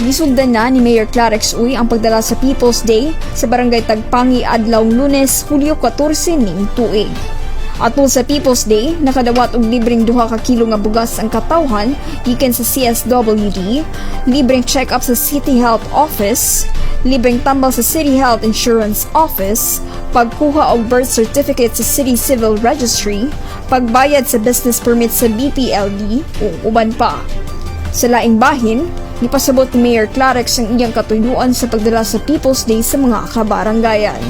Gisugdan na ni Mayor Clarex Uy ang pagdala sa People's Day sa Barangay Tagpangi adlawng Lunes, Hulyo 14 ning tuig. Atol sa People's Day, nakadawat og libreng 2 ka kilo nga bugas ang katawhan gikan sa CSWD, libreng check-up sa City Health Office, libreng tambal sa City Health Insurance Office, pagkuha og birth certificate sa City Civil Registry, pagbayad sa business permit sa BPLD ug uban pa. Sa laing bahin, nipasabot ni Mayor Clarex ang iyang katuyuan sa pagdala sa People's Day sa mga kabaranggayan.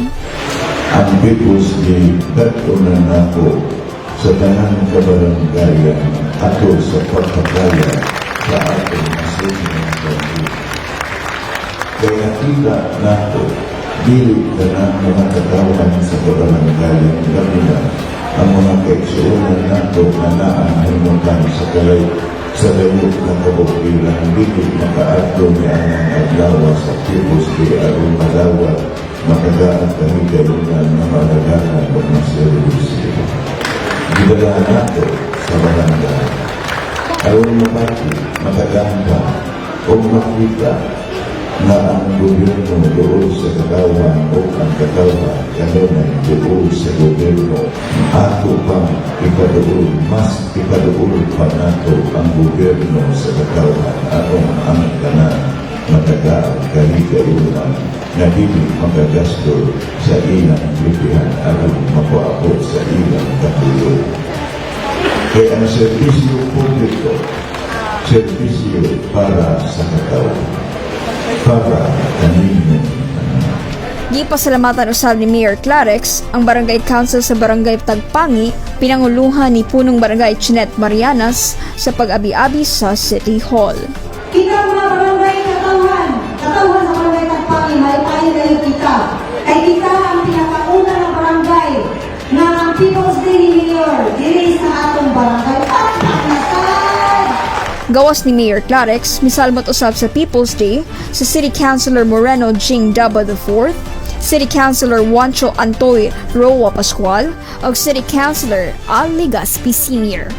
Ang People's Day, datunan ako sa tanang kabaranggayan ato sa pagpapaya sa ating nasunod na kaya kita nato, dili ka na mga katawan sa kabaranggayan kabila ang mga kaigsuunan nato na naanhimutan sa kalay sa layok ng kabukilan, dili makaadto niya ang adlawa sa People's Day aron madawat makagaan kahigayunan na malagahan ng mga servisyo. Gidalahan nato sa barangay. Aron mabati, makaganda o makita na ang gobyerno doon sa katawan o ang katawan kanunay doon sa gobyerno. Ato pang ipadoon, mas ipadoon pa nato ang gobyerno sa katawan aron ang kanan matagaan kahigayunan na dili magagasto sa ilang lipihan aron mapaabot sa ilang katulog. Kaya ang serbisyo publiko, serbisyo para sa katawan, para kanino. Gipasalamatan usab ni Mayor Clarex ang Barangay Council sa Barangay Tagpangi, pinanguluhan ni punong Barangay Chinet Marianas sa pag-abi-abi sa City Hall. Kita mga barangay katawan sa Barangay Tagpangi, may tayo kayo kita. Kay kita ang pinakauna ng barangay na ang People's Day ni Mayor, dili sa atong barangay. Gawas ni Mayor Clarex, misalmot usab sa People's Day si City Councilor Moreno Jing Daba IV, City Councilor Juancho Antoy Roa Pascual, ug City Councilor Al Ligaspi Sr.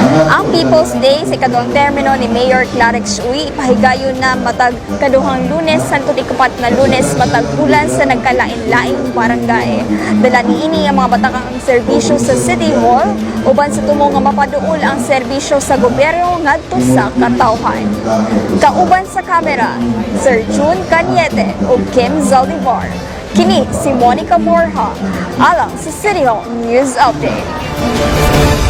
Ang People's Day sa ikaduhang termino ni Mayor Clarex Uy ipahigayon na matag kaduhang Lunes sangkot ikapat na Lunes matag bulan sa nagkalain-laing barangay. Dala niini ang mga batakang serbisyo sa City Hall uban sa tumo nga mapaduol ang serbisyo sa gobyerno ngadto sa katawhan. Kauban sa kamera, Sir June Cañete ug Kim Zaldivar. Kini si Monica Borja alang sa City Hall News Update.